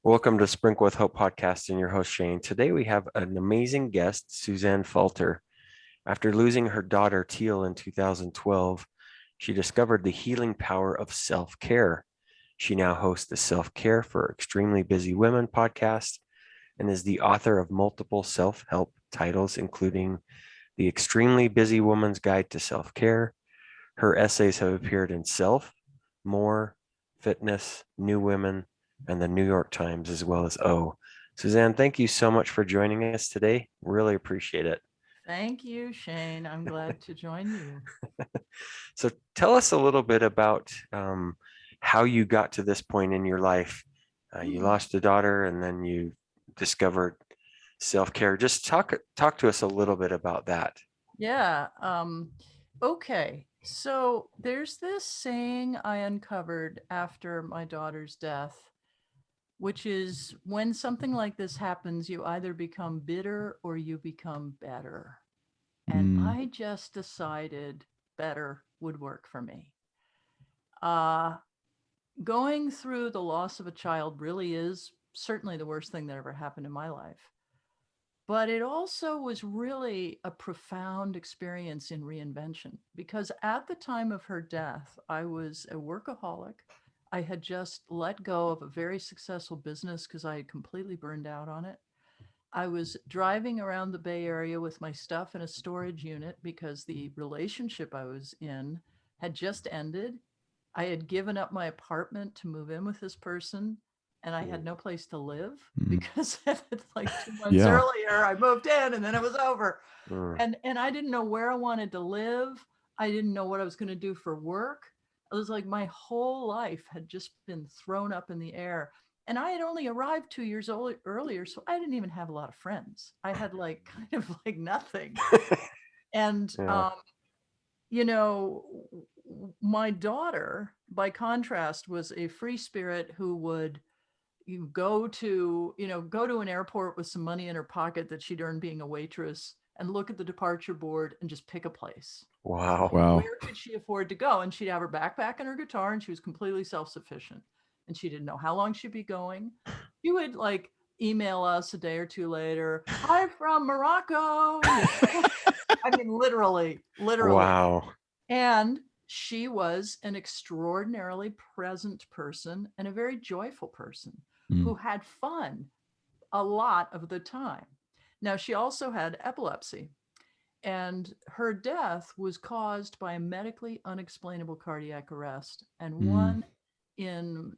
Welcome to Sprinkle with Hope podcast and your host Shane. Today we have an amazing guest, Suzanne Falter. After losing her daughter Teal in 2012, she discovered the healing power of self-care. She now hosts the Self-Care for Extremely Busy Women podcast and is the author of multiple self-help titles, including The Extremely Busy Woman's Guide to Self-Care. Her essays have appeared in Self, More, Fitness, New Women, and the New York Times, as well as O. Suzanne, thank you so much for joining us today. Really appreciate it. Thank you, Shane. I'm glad to join you. So tell us a little bit about how you got to this point in your life. You lost a daughter and then you discovered self-care. Just talk to us a little bit about that. Yeah. Okay. So there's this saying I uncovered after my daughter's death, which is when something like this happens, you either become bitter or you become better. And Mm, I just decided better would work for me. Uh, Going through the loss of a child really is certainly the worst thing that ever happened in my life. But it also was really a profound experience in reinvention because at the time of her death, I was a workaholic. I had just let go of a very successful business because I had completely burned out on it. I was driving around the Bay Area with my stuff in a storage unit because the relationship I was in had just ended. I had given up my apartment to move in with this person, and I had no place to live mm, because like 2 months yeah. earlier I moved in and then it was over. Mm, And I didn't know where I wanted to live. I didn't know what I was going to do for work. It was like my whole life had just been thrown up in the air. And I had only arrived 2 years earlier, so I didn't even have a lot of friends. I had like kind of like nothing. And yeah. you know, my daughter, by contrast, was a free spirit who would you go to an airport with some money in her pocket that she'd earned being a waitress and look at the departure board and just pick a place. Wow. Wow. Where could she afford to go? And she'd have her backpack and her guitar, and she was completely self-sufficient. And she didn't know how long she'd be going. She would like email us a day or two later, "Hi from Morocco." I mean, literally, literally. Wow. And she was an extraordinarily present person and a very joyful person Mm, who had fun a lot of the time. Now, she also had epilepsy, and her death was caused by a medically unexplainable cardiac arrest. And mm, one in,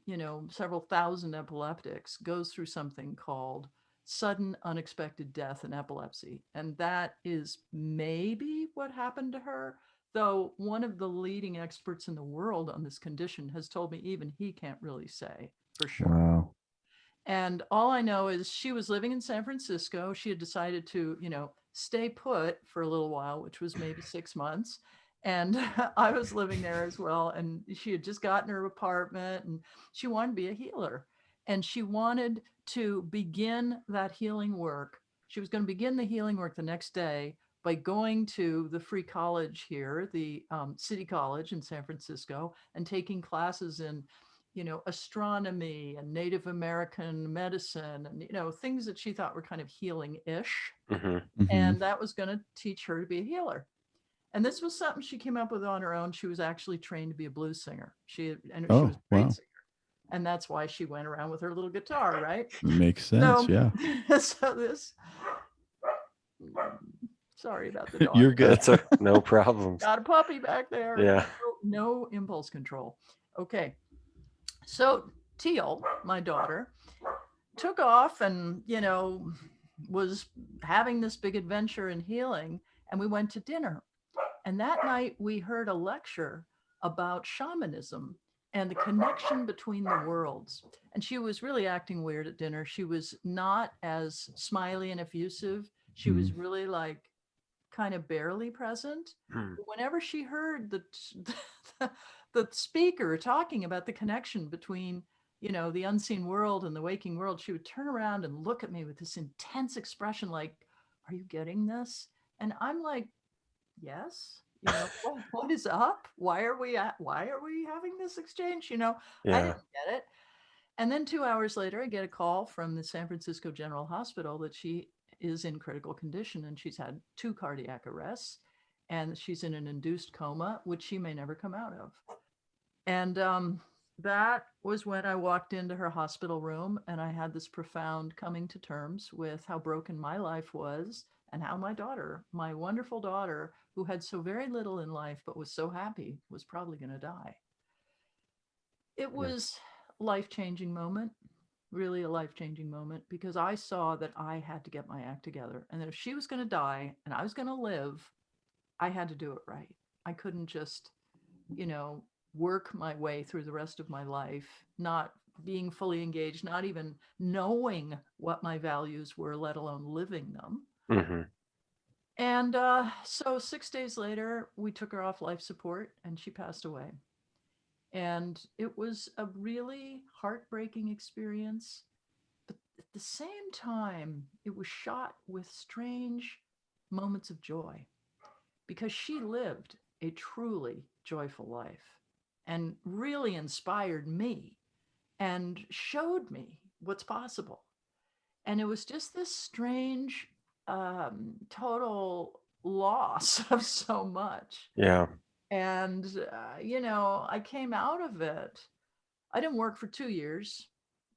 several thousand epileptics goes through something called sudden unexpected death in epilepsy. And that is maybe what happened to her. Though one of the leading experts in the world on this condition has told me even he can't really say for sure. wow. And all I know is she was living in San Francisco. She had decided to, stay put for a little while, which was maybe 6 months. And I was living there as well. And she had just gotten her apartment and she wanted to be a healer. And she wanted to begin that healing work. She was going to begin the healing work the next day by going to the free college here, the City College in San Francisco, and taking classes in astronomy and Native American medicine and, things that she thought were kind of healing ish. Hmm. Hmm. And that was going to teach her to be a healer. And this was something she came up with on her own. She was actually trained to be a blues singer. She was Oh, a great wow. singer. And that's why she went around with her little guitar, right? Makes sense. So, Yeah. so this, sorry about the dog. You're good. That's no problems. Got a puppy back there. Yeah. No impulse control. Okay. So Teal, my daughter, took off and, was having this big adventure in healing. And we went to dinner. And that night we heard a lecture about shamanism and the connection between the worlds. And she was really acting weird at dinner. She was not as smiley and effusive. She Mm, was really like kind of barely present. Hmm. But whenever she heard the, the speaker talking about the connection between, the unseen world and the waking world, she would turn around and look at me with this intense expression like, "Are you getting this?" And I'm like, "Yes." What is up? Why are we having this exchange? I Yeah. didn't get it. And then 2 hours later, I get a call from the San Francisco General Hospital that she is in critical condition and she's had 2 cardiac arrests and she's in an induced coma, which she may never come out of. And that was when I walked into her hospital room and I had this profound coming to terms with how broken my life was and how my daughter, my wonderful daughter, who had so very little in life but was so happy, was probably going to die. It Mm. was a life-changing moment, really a life-changing moment, because I saw that I had to get my act together and that if she was going to die and I was going to live, I had to do it right. I couldn't just, you know, work my way through the rest of my life, not being fully engaged, not even knowing what my values were, let alone living them. Mm-hmm. And so 6 days later, we took her off life support and she passed away. And it was a really heartbreaking experience. But at the same time, it was shot with strange moments of joy because she lived a truly joyful life and really inspired me and showed me what's possible. And it was just this strange, total loss of so much. Yeah. And, I came out of it. I didn't work for 2 years.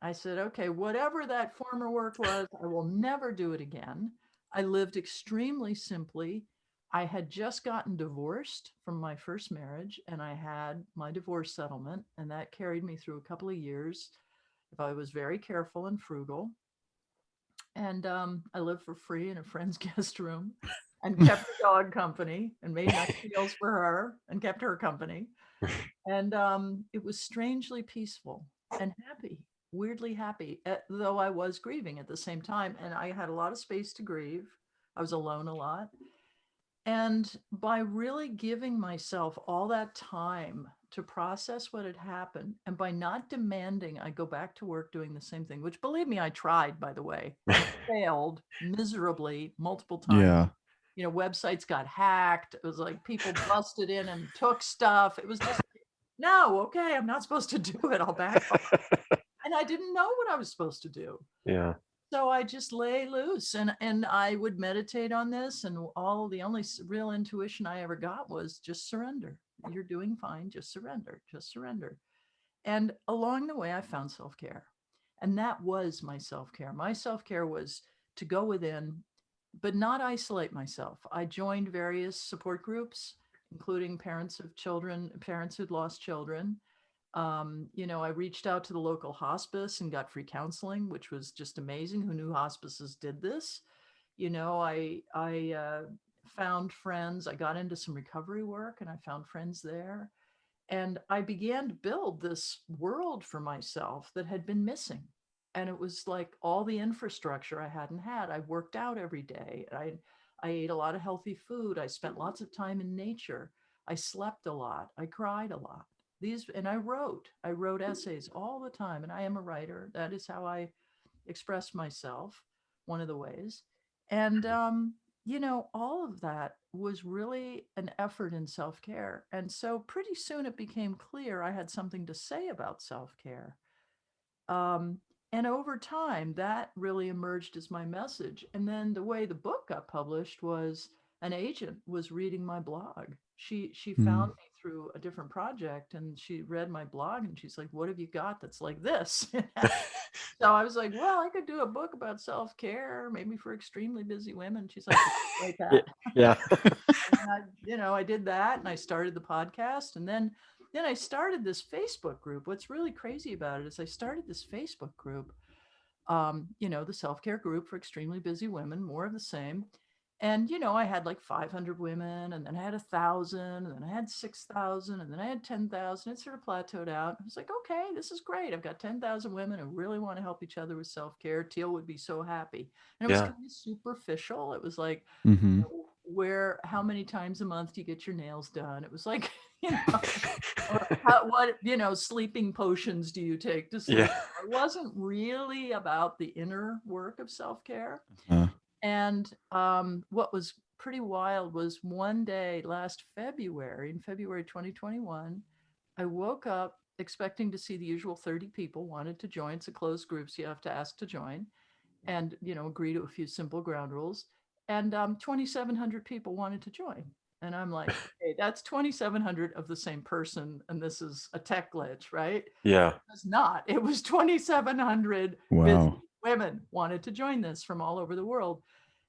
I said, okay, whatever that former work was, I will never do it again. I lived extremely simply. I had just gotten divorced from my first marriage, and I had my divorce settlement, and that carried me through a couple of years. If I was very careful and frugal, and I lived for free in a friend's guest room, and kept the dog company, and made nice meals for her, and kept her company. And it was strangely peaceful and happy, weirdly happy, though I was grieving at the same time. And I had a lot of space to grieve. I was alone a lot. And by really giving myself all that time to process what had happened, and by not demanding I go back to work doing the same thing, which believe me, I tried, by the way, and failed miserably multiple times. Yeah. Websites got hacked. It was like people busted in and took stuff. It was just, no, okay, I'm not supposed to do it. I'll back off. And I didn't know what I was supposed to do. Yeah. So I just lay loose and I would meditate on this, and the only real intuition I ever got was just surrender. You're doing fine, just surrender, just surrender. And along the way I found self-care. And that was my self-care. My self-care was to go within, but not isolate myself. I joined various support groups, including parents of children, parents who'd lost children. I reached out to the local hospice and got free counseling, which was just amazing. Who knew hospices did this? I found friends. I got into some recovery work and I found friends there. And I began to build this world for myself that had been missing. And it was like all the infrastructure I hadn't had. I worked out every day. I ate a lot of healthy food. I spent lots of time in nature. I slept a lot. I cried a lot. And I wrote. I wrote essays all the time. And I am a writer. That is how I express myself, one of the ways. And all of that was really an effort in self-care. And so pretty soon it became clear I had something to say about self-care. Um, and over time, that really emerged as my message. And then the way the book got published was an agent was reading my blog. She found Mm. me through a different project and she read my blog and she's like, "What have you got that's like this?" So I was like, "Well, I could do a book about self-care, maybe for extremely busy women." She's like, "Like Yeah. that." Yeah. And I did that and I started the podcast, and then I started this Facebook group. What's really crazy about it is I started this Facebook group, the self-care group for extremely busy women, more of the same. And I had like 500 women, and then I had 1,000, and then I had 6,000, and then I had 10,000. It sort of plateaued out. I was like, okay, this is great. I've got 10,000 women who really want to help each other with self-care. Teal would be so happy. And it was Yeah. kind of superficial. It was like, Hmm. how many times a month do you get your nails done? It was like, or sleeping potions do you take to Yeah. sleep? It wasn't really about the inner work of self-care. Uh, And what was pretty wild was one day last February, in February 2021, I woke up expecting to see the usual 30 people wanted to join. It's a closed group, so you have to ask to join and, agree to a few simple ground rules. And 2,700 people wanted to join. And I'm like, okay, that's 2,700 of the same person. And this is a tech glitch, right? Yeah. It was not. It was 2,700 busy Wow. women wanted to join this from all over the world.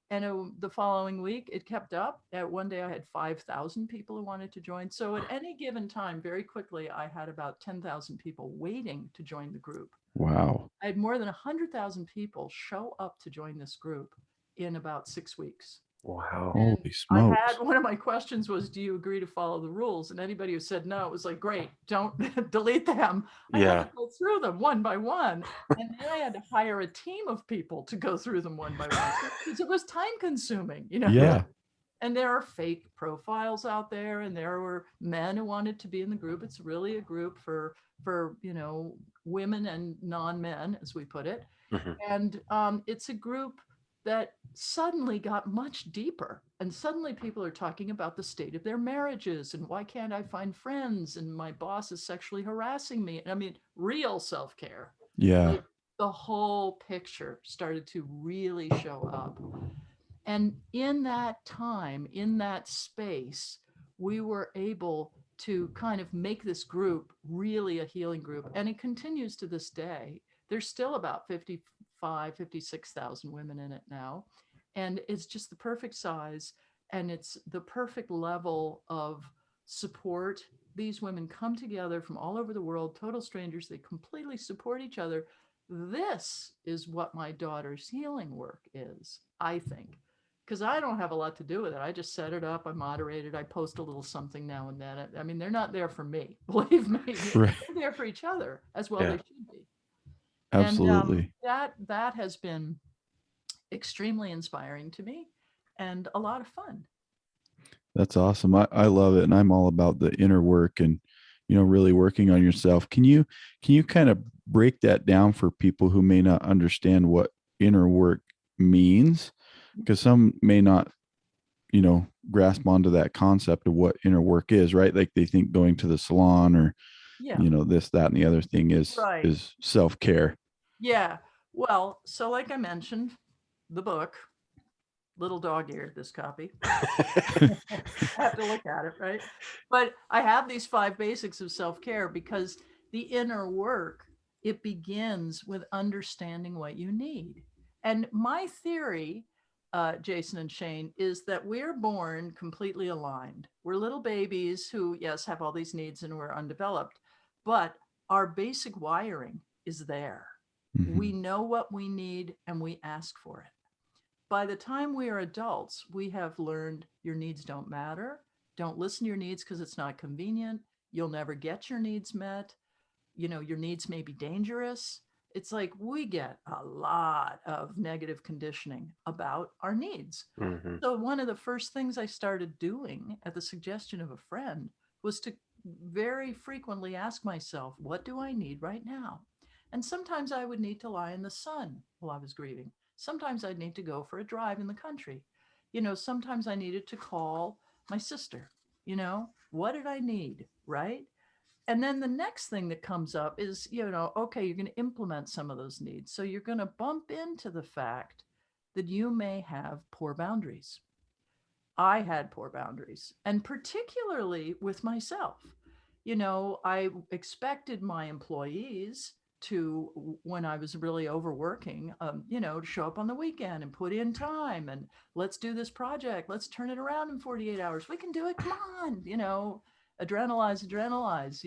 And the following week, it kept up. At one day, I had 5,000 people who wanted to join. So at any given time, very quickly, I had about 10,000 people waiting to join the group. Wow. I had more than 100,000 people show up to join this group in about 6 weeks. Wow. And Holy I had smokes. one of my questions was, do you agree to follow the rules? And anybody who said no, it was like, great, don't delete them. I had to Yeah. go through them one by one. And then I had to hire a team of people to go through them one by one because it was time consuming, Yeah. Yeah. And there are fake profiles out there, and there were men who wanted to be in the group. It's really a group for women and non-men, as we put it. Mhm. And it's a group that suddenly got much deeper. And suddenly people are talking about the state of their marriages and why can't I find friends? And my boss is sexually harassing me. And I mean, real self care. Yeah. Like the whole picture started to really show up. And in that time, in that space, we were able to kind of make this group really a healing group. And it continues to this day. There's still about 55, 56,000 women in it now. And it's just the perfect size and it's the perfect level of support. These women come together from all over the world, total strangers. They completely support each other. This is what my daughter's healing work is, I think, because I don't have a lot to do with it. I just set it up, I moderate it, I post a little something now and then. I mean, they're not there for me, believe me. Right. They're there for each other as well. Yeah. They should be. And Absolutely. that has been extremely inspiring to me and a lot of fun. That's awesome. I love it. And I'm all about the inner work and, really working on yourself. Can you kind of break that down for people who may not understand what inner work means? Because some may not, grasp onto that concept of what inner work is, right? Like they think going to the salon or, Yeah, this, that, and the other thing is right. is self-care. Yeah. Well, so like I mentioned, the book, little dog eared this copy. I have to look at it, right? But I have these 5 basics of self-care because the inner work, it begins with understanding what you need. And my theory, Jason and Shane, is that we're born completely aligned. We're little babies who, yes, have all these needs and we're undeveloped, but our basic wiring is there. We Mhm. know what we need and we ask for it. By the time we are adults, we have learned your needs don't matter. Don't listen to your needs because it's not convenient. You'll never get your needs met. Your needs may be dangerous. It's like we get a lot of negative conditioning about our needs. Mhm. So, one of the first things I started doing at the suggestion of a friend was to very frequently ask myself, what do I need right now? And sometimes I would need to lie in the sun while I was grieving. Sometimes I'd need to go for a drive in the country. Sometimes I needed to call my sister. What did I need? Right. And then the next thing that comes up is, okay, you're going to implement some of those needs. So you're going to bump into the fact that you may have poor boundaries. I had poor boundaries, and particularly with myself. I expected my employees to, when I was really overworking, to show up on the weekend and put in time and let's do this project. Let's turn it around in 48 hours. We can do it. Come on, adrenalize.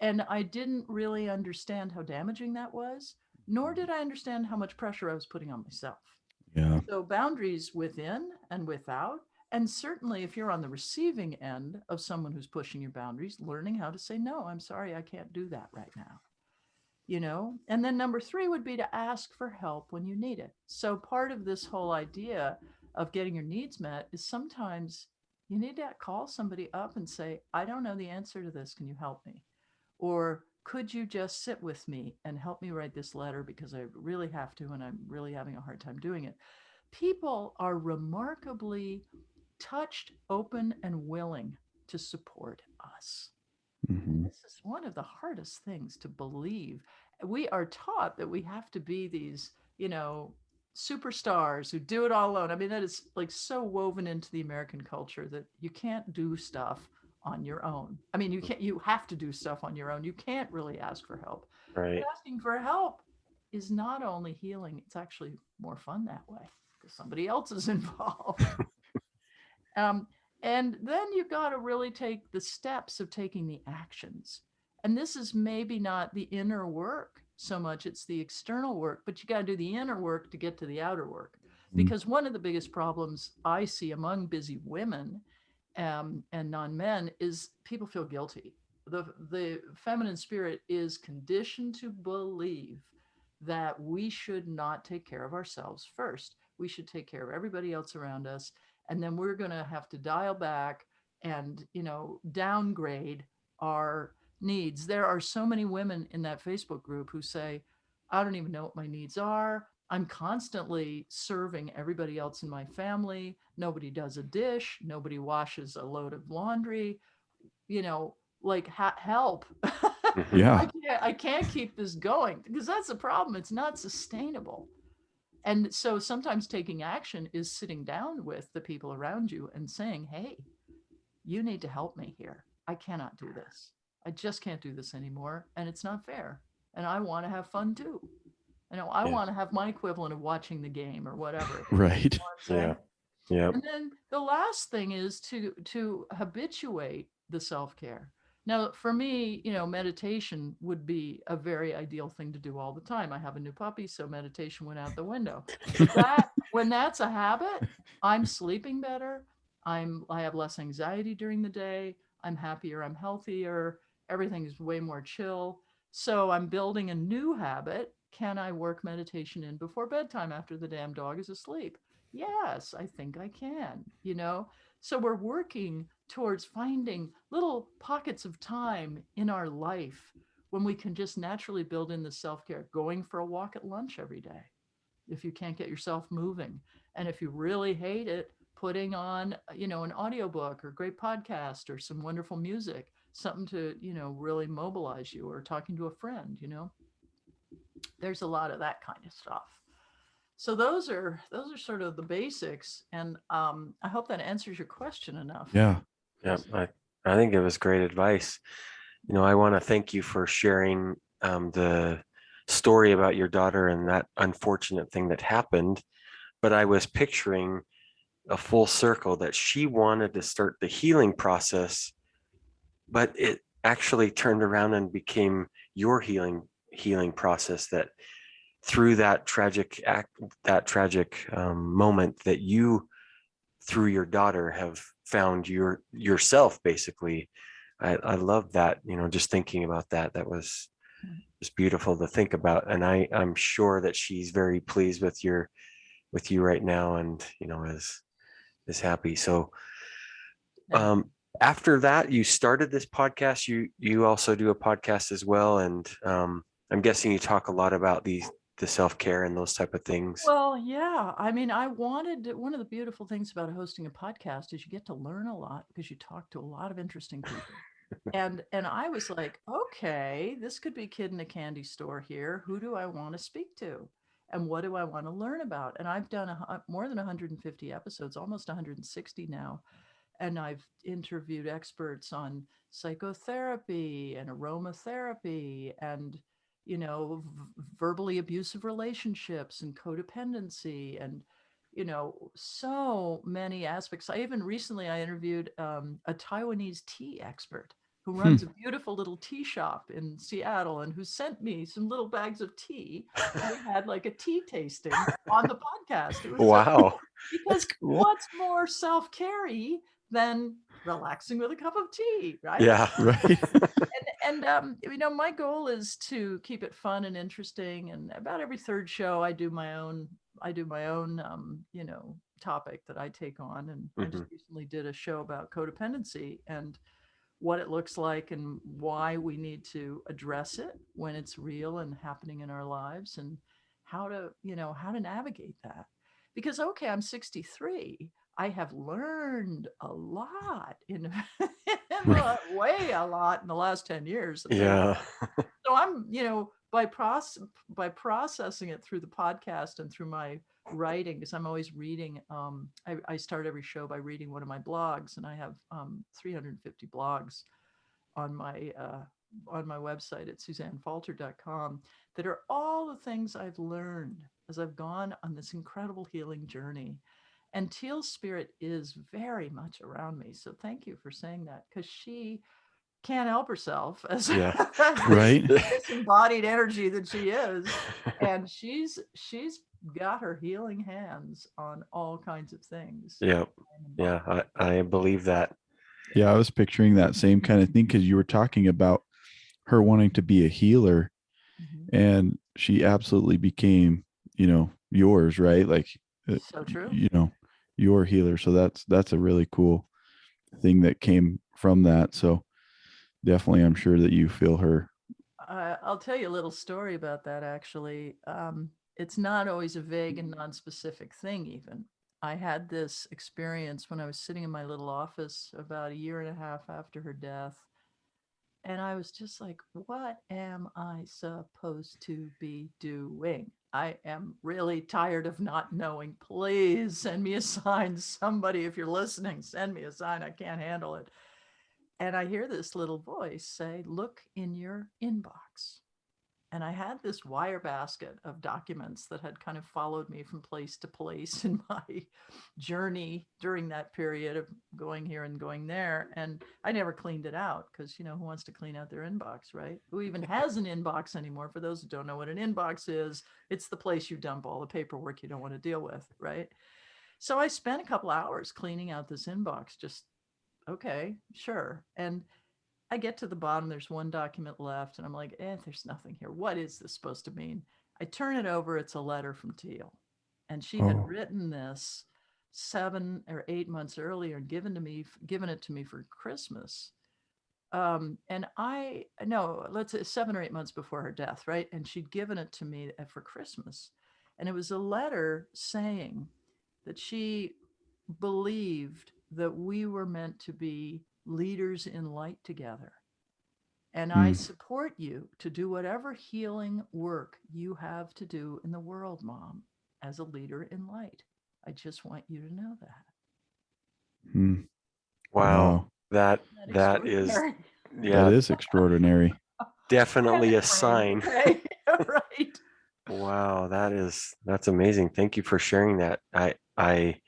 And I didn't really understand how damaging that was, nor did I understand how much pressure I was putting on myself. Yeah. So boundaries within and without. And certainly if you're on the receiving end of someone who's pushing your boundaries, learning how to say, no, I'm sorry, I can't do that right now. And then number 3 would be to ask for help when you need it. So part of this whole idea of getting your needs met is sometimes you need to call somebody up and say, I don't know the answer to this. Can you help me? Or could you just sit with me and help me write this letter because I really have to and I'm really having a hard time doing it? People are remarkably touched, open, and willing to support us. Mhm. This is one of the hardest things to believe. We are taught that we have to be these, superstars who do it all alone. I mean, that is like so woven into the American culture that you can't do stuff on your own. I mean, you have to do stuff on your own. You can't really ask for help. But Right. asking for help is not only healing, it's actually more fun that way because somebody else is involved. Um, and then you got to really take the steps of taking the actions. And this is maybe not the inner work so much, it's the external work, but you got to do the inner work to get to the outer work. Mm. Because one of the biggest problems I see among busy women and non men is people feel guilty. The feminine spirit is conditioned to believe that we should not take care of ourselves first. We should take care of everybody else around us, and then we're going to have to dial back and downgrade our needs. There are so many women in that Facebook group who say, I don't even know what my needs are. I'm constantly serving everybody else in my family. Nobody does a dish, nobody washes a load of laundry, like help. Yeah. I can't keep this going because that's the problem. It's not sustainable. And so sometimes taking action is sitting down with the people around you and saying, hey, you need to help me here. I cannot do this. I just can't do this anymore. And it's not fair. And I want to have fun too. I Yeah. want to have my equivalent of watching the game or whatever it is. Right. You know what I'm Yeah. saying? Yeah. And then the last thing is to habituate the self-care. Now, for me, meditation would be a very ideal thing to do all the time. I have a new puppy, so meditation went out the window. But when that's a habit, I'm sleeping better. I have less anxiety during the day. I'm happier, I'm healthier. Everything is way more chill. So I'm building a new habit. Can I work meditation in before bedtime after the damn dog is asleep? Yes, I think I can. So we're working towards finding little pockets of time in our life when we can just naturally build in the self-care, going for a walk at lunch every day if you can't get yourself moving. And if you really hate it, putting on, an audiobook or great podcast or some wonderful music, something to, really mobilize you, or talking to a friend. There's a lot of that kind of stuff. So those are sort of the basics, and I hope that answers your question enough. Yeah. Yeah. I think it was great advice. I want to thank you for sharing the story about your daughter and that unfortunate thing that happened. But I was picturing a full circle that she wanted to start the healing process, but it actually turned around and became your healing process, that through that tragic act, that tragic moment, that you through your daughter have found yourself basically. I love that, just thinking about that. That was just beautiful to think about. And I'm sure that she's very pleased with you right now, and is happy. So Yeah. after that, you started this podcast. You also do a podcast as well, and I'm guessing you talk a lot about the self-care and those type of things. Well, yeah. I mean, one of the beautiful things about hosting a podcast is you get to learn a lot because you talk to a lot of interesting people. And I was like, okay, this could be kid in a candy store here. Who do I want to speak to? And what do I want to learn about? And I've done more than 150 episodes, almost 160 now. And I've interviewed experts on psychotherapy and aromatherapy and verbally abusive relationships and codependency and so many aspects. I interviewed a Taiwanese tea expert who Hmm. runs a beautiful little tea shop in Seattle and who sent me some little bags of tea, and we had like a tea tasting on the podcast. It was so Wow, cool That's because cool. what's more self-carey than relaxing with a cup of tea, right? yeah. Right. And my goal is to keep it fun and interesting. And about every third show, I do my own topic that I take on. And I Hmm. just recently did a show about codependency and what it looks like and why we need to address it when it's real and happening in our lives, and how to navigate that. Because okay, I'm 63. I have learned a lot Right. way a lot in the last 10 years at least. Yeah. So I'm, by processing it through the podcast and through my writing, because I'm always reading. I start every show by reading one of my blogs, and I have 350 blogs on my uh, on my website at SuzanneFalter.com that are all the things I've learned as I've gone on this incredible healing journey. And Teal's spirit is very much around me. So thank you for saying that, because she can't help herself as, Yeah. as this Right. disembodied energy that she is. And she's got her healing hands on all kinds of things. Yeah. And Yeah. bodies. I believe that. Yeah, I was picturing that same kind of thing because you were talking about her wanting to be a healer, Mhm. and she absolutely became, yours, right? Like, So true. you know, your healer. So that's a really cool thing that came from that. So definitely, I'm sure that you feel her. I'll tell you a little story about that, actually. It's not always a vague and non-specific thing, even. I had this experience when I was sitting in my little office about a year and a half after her death. And I was just like, what am I supposed to be doing? I am really tired of not knowing. Please send me a sign. Somebody, if you're listening, send me a sign. I can't handle it. And I hear this little voice say, look in your inbox. And I had this wire basket of documents that had kind of followed me from place to place in my journey during that period of going here and going there. And I never cleaned it out because, who wants to clean out their inbox, right? Who even has an inbox anymore? For those who don't know what an inbox is, it's the place you dump all the paperwork you don't want to deal with, right? So I spent a couple hours cleaning out this inbox, just okay, sure. And I get to the bottom, there's one document left, and I'm like, there's nothing here. What is this supposed to mean? I turn it over, it's a letter from Teal. And she had Oh, written this 7 or 8 months earlier and given it to me for Christmas. And I no, let's say 7 or 8 months before her death, right? And she'd given it to me for Christmas. And it was a letter saying that she believed that we were meant to be leaders in light together. And I hmm. support you to do whatever healing work you have to do in the world, Mom, as a leader in light. I just want you to know that. Hmm. Wow. Wow. That Isn't that that is, extraordinary? That yeah, is extraordinary. I have definitely it a framed, sign. okay? Right. Wow, that's amazing. Thank you for sharing that. I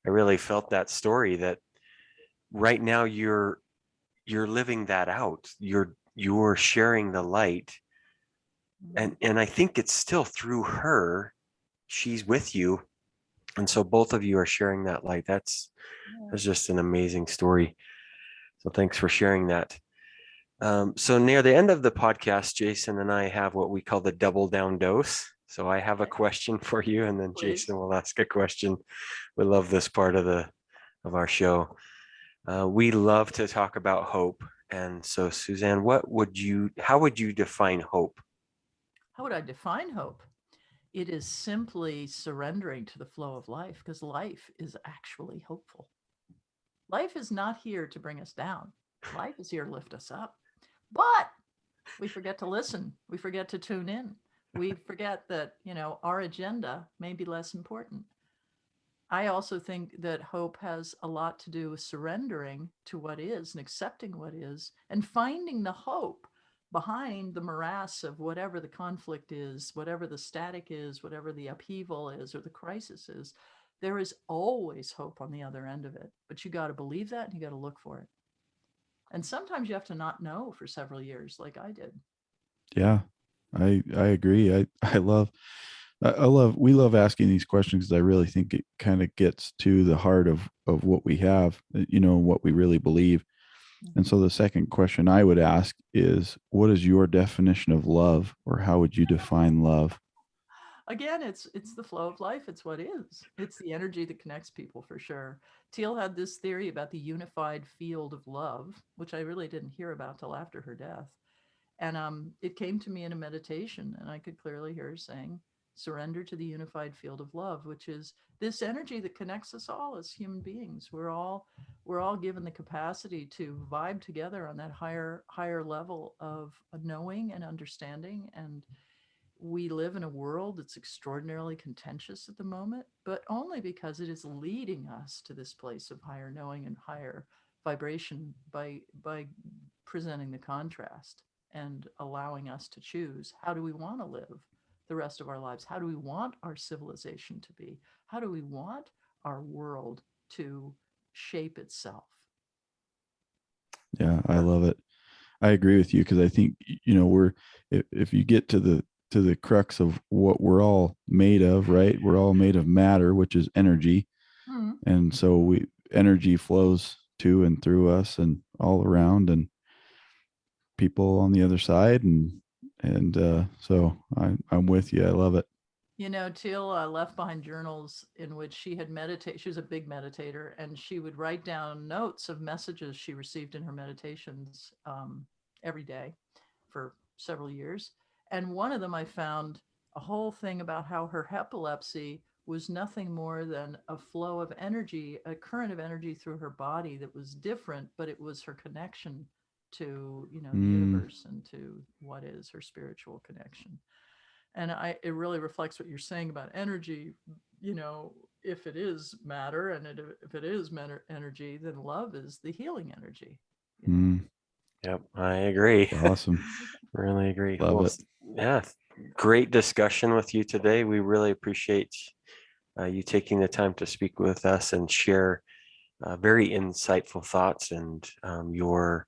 really felt that story that right now you're living that out. You're sharing the light, Mhm. and I think it's still through her. She's with you, and so both of you are sharing that light. Yeah. That's just an amazing story. So thanks for sharing that. So near the end of the podcast, Jason and I have what we call the double down dose. So I have a Okay, question for you, and then please. Jason will ask a question. We love this part of our show. We love to talk about hope. And so, Suzanne, how would you define hope? How would I define hope? It is simply surrendering to the flow of life, because life is actually hopeful. Life is not here to bring us down. Life is here to lift us up. But we forget to listen. We forget to tune in. We forget that, our agenda may be less important. I also think that hope has a lot to do with surrendering to what is and accepting what is and finding the hope behind the morass of whatever the conflict is, whatever the static is, whatever the upheaval is or the crisis is. There is always hope on the other end of it, but you got to believe that and you got to look for it. And sometimes you have to not know for several years, like I did. Yeah, I agree. We love asking these questions because I really think it kind of gets to the heart of what we have, what we really believe. And Mhm. so the second question I would ask is, what is your definition of love, or how would you define love? Again, it's the flow of life. It's what is. It's the energy that connects people for sure. Teal had this theory about the unified field of love, which I really didn't hear about till after her death. And it came to me in a meditation, and I could clearly hear her saying, surrender to the unified field of love, which is this energy that connects us all as human beings. We're all given the capacity to vibe together on that higher level of knowing and understanding. And we live in a world that's extraordinarily contentious at the moment, but only because it is leading us to this place of higher knowing and higher vibration by presenting the contrast and allowing us to choose, how do we want to live the rest of our lives? How do we want our civilization to be? How do we want our world to shape itself? Yeah, I love it. I agree with you, because I think, we're, if you get to the crux of what we're all made of, right? We're all made of matter, which is energy. Hmm. And so energy flows to and through us and all around, and people on the other side. So I'm with you. I love it. Teal left behind journals in which she had meditated. She was a big meditator, and she would write down notes of messages she received in her meditations every day for several years. And one of them, I found a whole thing about how her epilepsy was nothing more than a flow of energy, a current of energy through her body that was different, but it was her connection to, the universe and to what is her spiritual connection. And it really reflects what you're saying about energy. If it is matter, and if it is energy, then love is the healing energy. Yep, I agree. Awesome. Really agree. Love Well, it. yeah, great discussion with you today. We really appreciate you taking the time to speak with us and share very insightful thoughts and your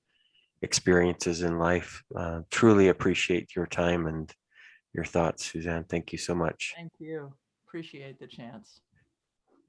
experiences in life. Truly appreciate your time and your thoughts, Suzanne. Thank you so much. Thank you. Appreciate the chance.